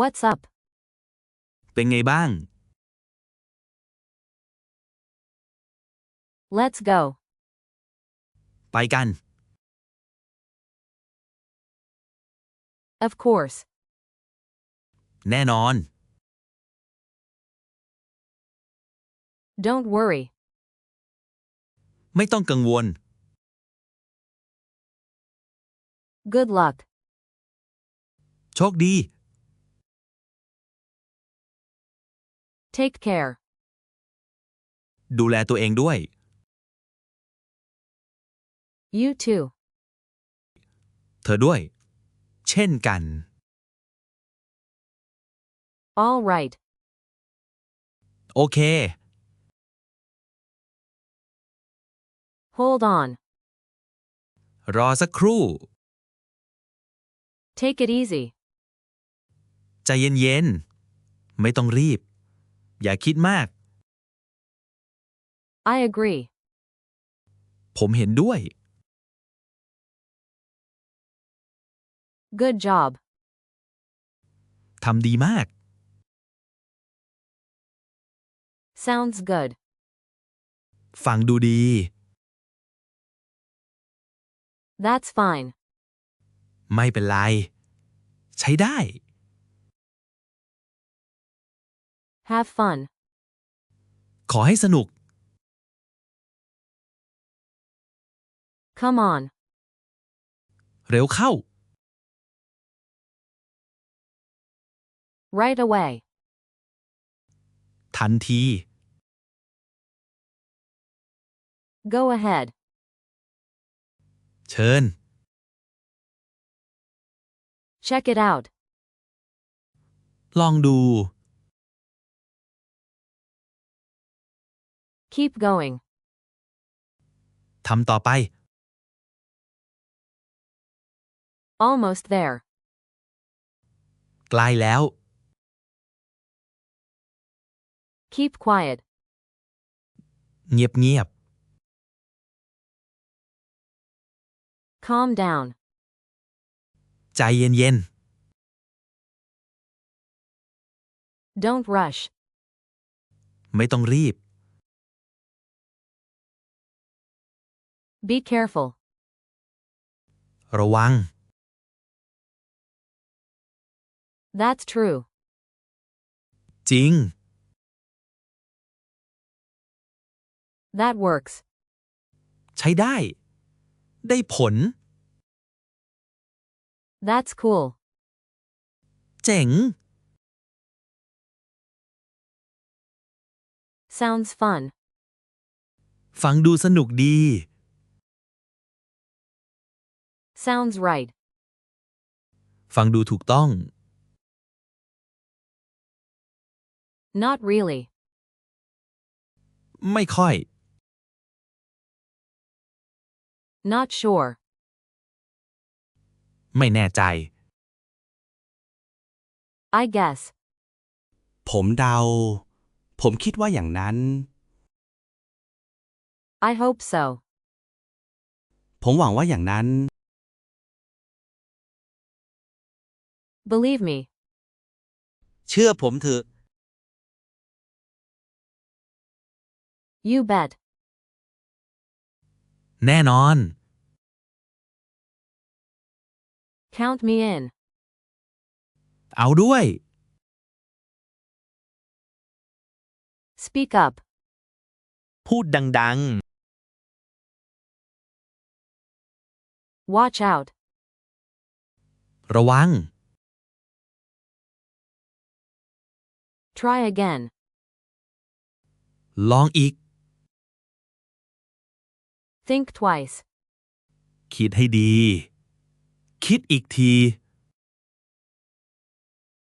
What's up? เป็นไงบ้าง Let's go. ไปกัน Of course. แน่นอน Don't worry. ไม่ต้องกังวล Good luck. โชคดี Take care. ดูแลตัวเองด้วย You too. เธอด้วย เช่นกัน All right. โอเค Hold on. รอสักครู่ Take it easy. ใจเย็นๆ ไม่ต้องรีบ อย่าคิดมาก I agree. ผมเห็นด้วย Good job. ทำดีมาก Sounds good. ฟังดูดี That's fine. ไม่เป็นไร ใช้ได้ Have fun. ขอให้สนุก Come on. เร็วเข้า Right away. ทันที Go ahead. เชิญ Check it out. ลองดู Keep going. ทำต่อไป Almost there. ใกล้แล้ว Keep quiet. เงียบ Calm down. ๆ ใจเย็น Don't rush. ๆ ไม่ต้องรีบ Be careful. ระวัง That's true. จริง That works. ใช้ได้ ได้ผล That's cool. เจ๋ง Sounds fun. ฟังดูสนุกดี Sounds right. ฟังดูถูกต้อง Not really. ไม่ค่อย Not sure. ไม่แน่ใจ I guess. ผมเดา ผมคิดว่าอย่างนั้น I hope so. ผมหวังว่าอย่างนั้น Believe me. เชื่อผมเถอะ You bet. แน่นอน Count me in. เอาด้วย Speak up. พูดดัง Watch out. ๆ ระวัง Try again. ลองอีก Think twice. คิดให้ดี คิดอีกที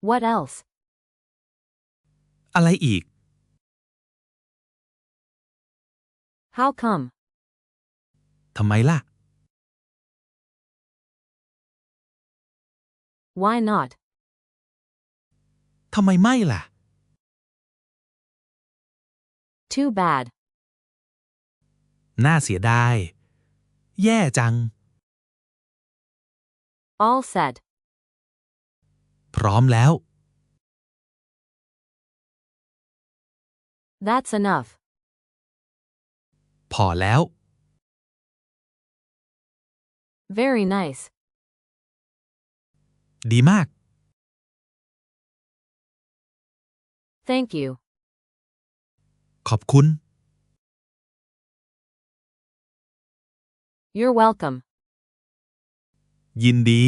What else? อะไรอีก How come? ทำไมล่ะ Why not? ทำไมไม่ล่ะ Too bad. น่าเสียดาย แย่จัง All set. พร้อมแล้ว That's enough. พอแล้ว Very nice. ดีมาก Thank you. ขอบคุณ You're welcome. ยินดี